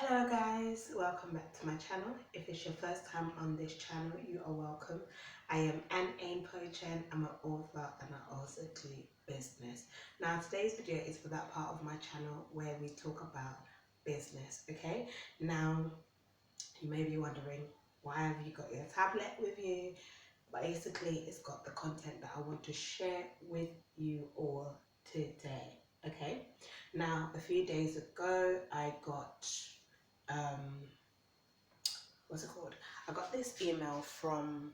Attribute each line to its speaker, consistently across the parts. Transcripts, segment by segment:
Speaker 1: Hello guys, welcome back to my channel. If it's your first time on this channel, you are welcome. I am A.H.P. I'm an author and I also do business. Now today's video is for that part of my channel where we talk about business, okay? Now you may be wondering, why have you got your tablet with you? Basically, it's got the content that I want to share with you all today, okay? Now a few days ago I got um what's it called? I got this email from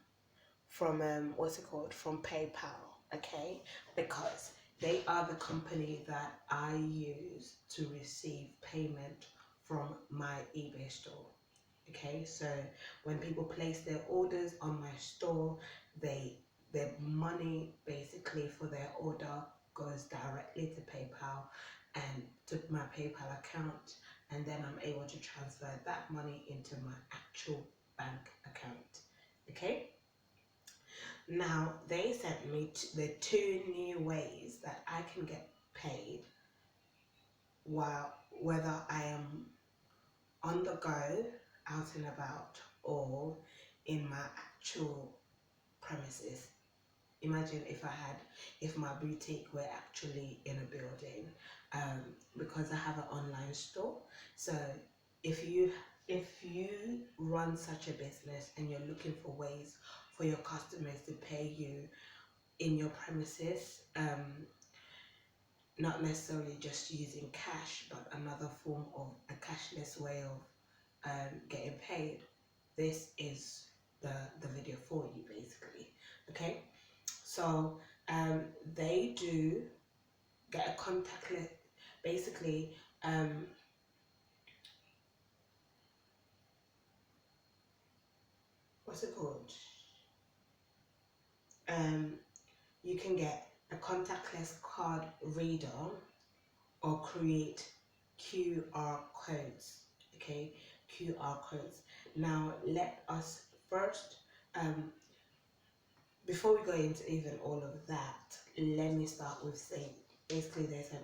Speaker 1: what's it called? From PayPal, okay? Because they are the company that I use to receive payment from my eBay store. Okay, so when people place their orders on my store, their money basically for their order goes directly to PayPal and to my PayPal account, and then I'm able to transfer that money into my actual bank account. Okay, now they sent me the two new ways that I can get paid while whether I am on the go, out and about, or in my actual premises. Imagine if my boutique were actually in a building, because I have an online store. So if you run such a business and you're looking for ways for your customers to pay you in your premises, not necessarily just using cash, but another form of a cashless way of getting paid, this is the video for you basically. Okay, so they do get a contactless, basically. What's it called? um you can get a contactless card reader or create QR codes. Okay, QR codes. Now let us first, um before we go into even all of that, let me start with saying basically there's a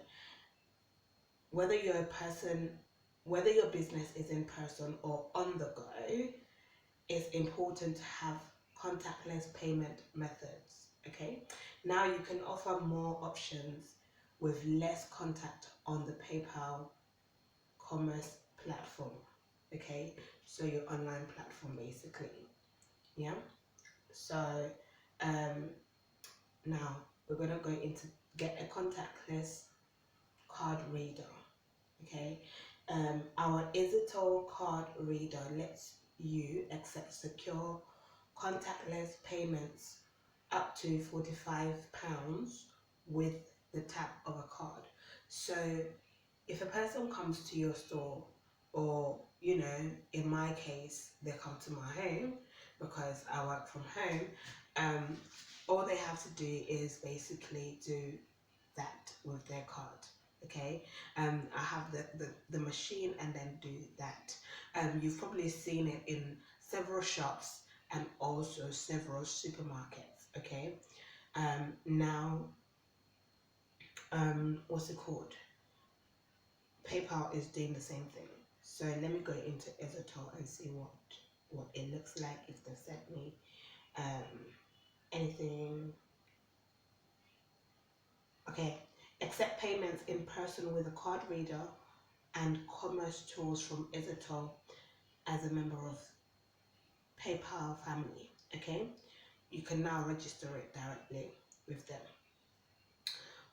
Speaker 1: whether you're a person, whether your business is in person or on the go, it's important to have contactless payment methods. Okay, now you can offer more options with less contact on the PayPal commerce platform. Okay, so your online platform basically. Yeah, so um now we're gonna go into get a contactless card reader. Okay, our digital card reader lets you accept secure contactless payments up to £45 with the tap of a card. So if a person comes to your store, or in my case they come to my home because I work from home, um all they have to do is basically do that with their card. Okay, I have the machine and then do that. You've probably seen it in several shops and also several supermarkets. Okay, now what's it called? PayPal is doing the same thing. So let me go into Ezotal and see what it looks like, if they sent me anything. Okay, accept payments in person with a card reader and commerce tools from Ezotal as a member of PayPal family. Okay, you can now register it directly with them.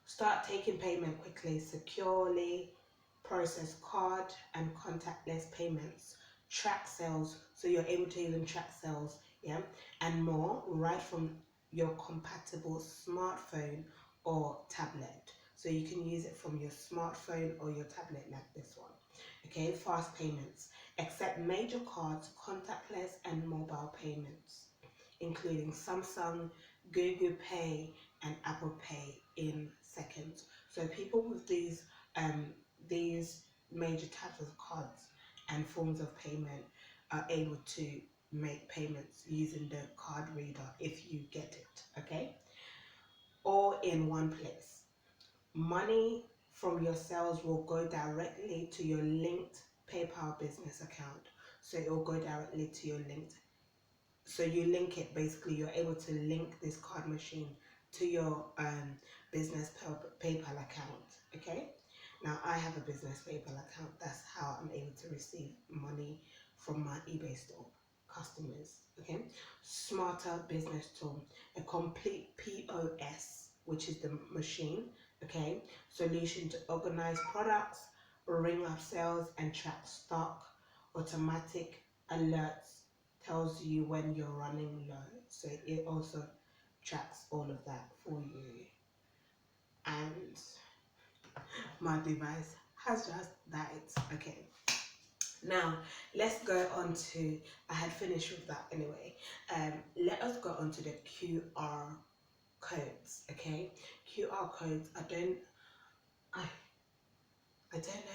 Speaker 1: Start taking payment quickly, securely, process card and contactless payments, track sales, so you're able to even track sales, yeah, and more right from your compatible smartphone or tablet. So you can use it from your smartphone or your tablet like this one. Okay, fast payments. Accept major cards, contactless and mobile payments, including Samsung, Google Pay, and Apple Pay in seconds. So people with these major types of cards and forms of payment are able to make payments using the card reader if you get it. Okay, all in one place. Money from your sales will go directly to your linked PayPal business account. So it will go directly to your linked. So you link it, basically you're able to link this card machine to your business PayPal account. Okay, now I have a business PayPal account. That's how I'm able to receive money from my eBay store customers. Okay, smarter business tool, a complete POS, which is the machine. Okay, solution to organize products, ring up sales and track stock, automatic alerts, tells you when you're running low, so it also tracks all of that for you. And my device has just died. Okay, now let's go on to, I had finished with that anyway. Let us go on to the QR codes. Okay, QR codes, I I don't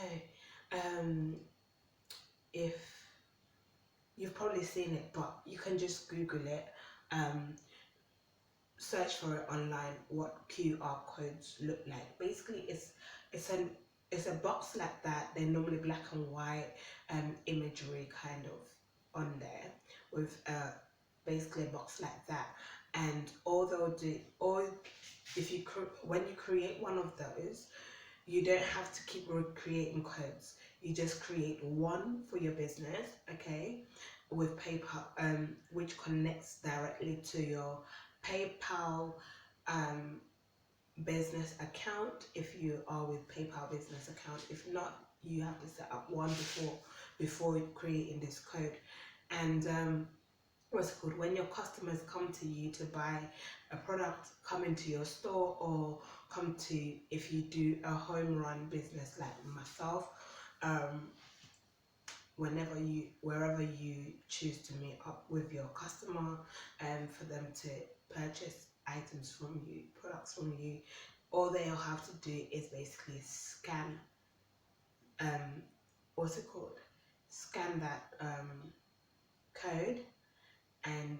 Speaker 1: know if you've probably seen it, but you can just Google it. Search for it online what QR codes look like. Basically it's an it's a box like that. They're normally black and white imagery kind of on there with basically a box like that. And all they'll do, or if you when you create one of those, you don't have to keep recreating codes. You just create one for your business, okay, with PayPal, which connects directly to your PayPal business account if you are with PayPal business account. If not, you have to set up one before creating this code. And what's it called, when your customers come to you to buy a product, come into your store, or come to, if you do a home run business like myself, wherever you choose to meet up with your customer and for them to purchase items from you, products from you, all they'll have to do is basically scan what's it called scan that code, and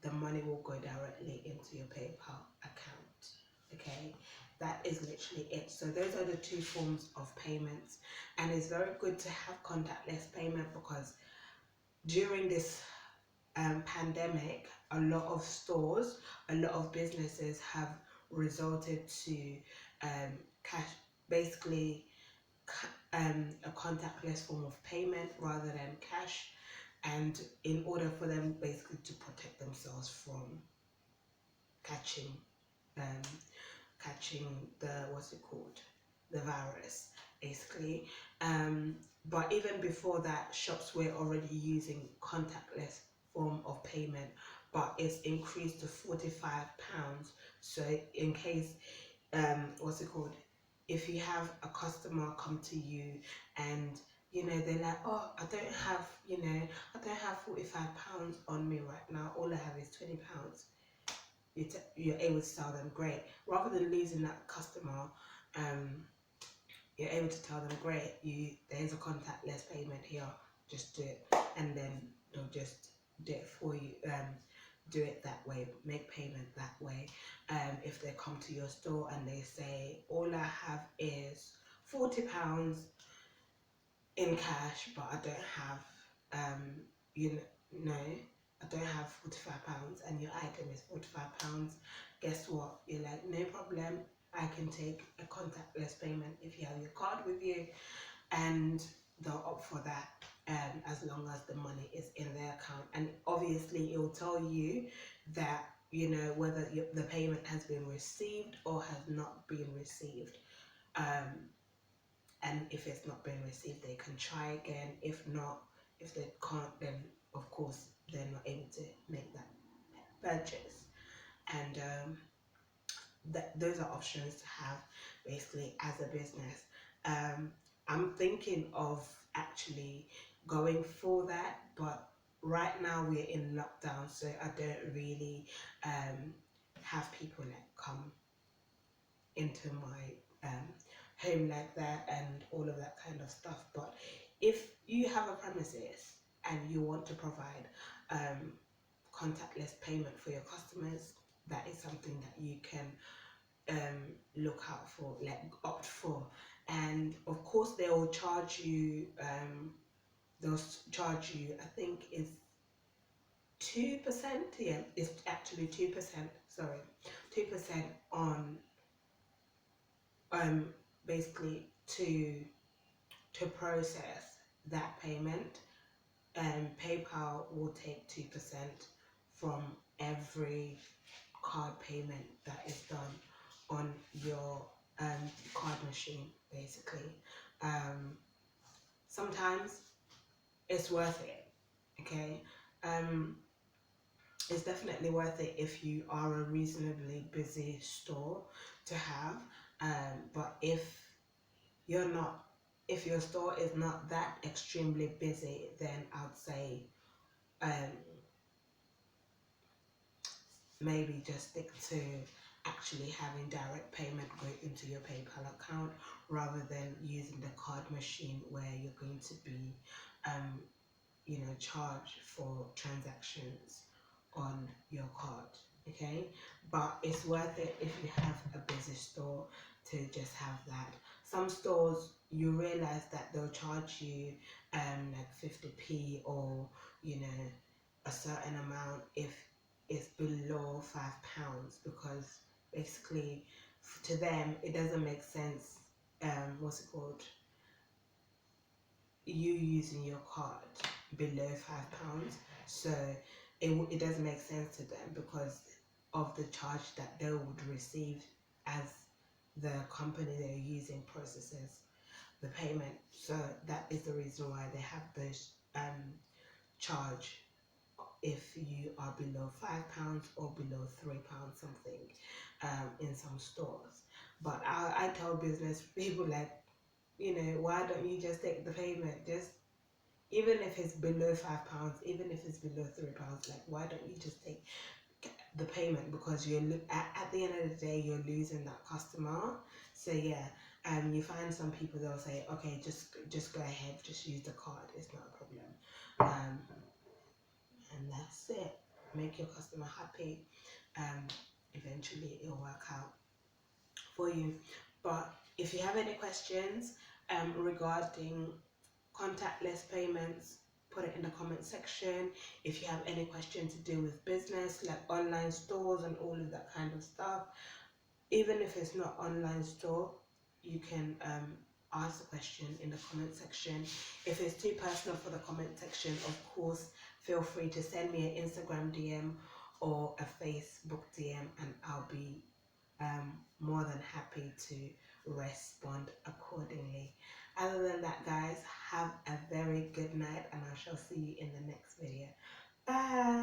Speaker 1: the money will go directly into your PayPal account. Okay, that is literally it. So those are the two forms of payments, and it's very good to have contactless payment because during this pandemic, a lot of stores, a lot of businesses have resorted to cash, basically a contactless form of payment rather than cash, and in order for them basically to protect themselves from catching um, catching the, what's it called, the virus basically. But even before that, shops were already using contactless form of payment, but it's increased to £45. So in case what's it called, if you have a customer come to you and they're like, oh, I don't have £45 on me right now, all I have is £20, you're able to tell them great, rather than losing that customer. You're able to tell them great, there's a contactless payment here, just do it, and then they'll just do it for you. Do it that way, make payment that way. If they come to your store and they say, all I have is £40 in cash, but I don't have I don't have £45, and your item is £45, guess what? You're like, no problem, I can take a contactless payment if you have your card with you, and they'll opt for that, as long as the money is in their account. And obviously it will tell you that whether the payment has been received or has not been received. And if it's not been received, they can try again. If not, if they can't, then of course they're not able to make that purchase. And those are options to have basically as a business. I'm thinking of actually going for that, but right now we're in lockdown, so I don't really have people that come into my home like that and all of that kind of stuff. But if you have a premises and you want to provide contactless payment for your customers, that is something that you can look out for, like opt for. and of course they will charge you. They'll charge you. I think it's 2%. Yeah, it's actually 2%. Sorry, 2% on um basically to process that payment. PayPal will take 2% from every card payment that is done on your card machine, basically. Um, Sometimes it's worth it, okay? Um, it's definitely worth it if you are a reasonably busy store to have. But you're not, if your store is not that extremely busy, then I'd say um, maybe just stick to actually having direct payment go into your PayPal account rather than using the card machine where you're going to be um, charged for transactions on your card. Okay, but it's worth it if you have a busy store to just have that. Some stores you realize that they'll charge you like 50p or a certain amount if it's below £5, because basically to them it doesn't make sense. What's it called? You using your card below £5, so it doesn't make sense to them because of the charge that they would receive as the company they're using processes the payment. So that is the reason why they have those charge if you are below £5 or below £3 something in some stores. But I tell business people, like, why don't you just take the payment? Just even if it's below £5, even if it's below £3, like, why don't you just take the payment? Because at the end of the day, you're losing that customer. So yeah, you find some people, they'll say, okay, just go ahead, just use the card, it's not a problem. And that's it. Make your customer happy. Eventually it'll work out for you. But if you have any questions regarding contactless payments, put it in the comment section. If you have any questions to do with business, like online stores and all of that kind of stuff, even if it's not online store, you can ask the question in the comment section. If it's too personal for the comment section, of course, feel free to send me an Instagram DM or a Facebook DM, and I'll be more than happy to respond accordingly. Other than that, guys, have a very good night, and I shall see you in the next video. Bye.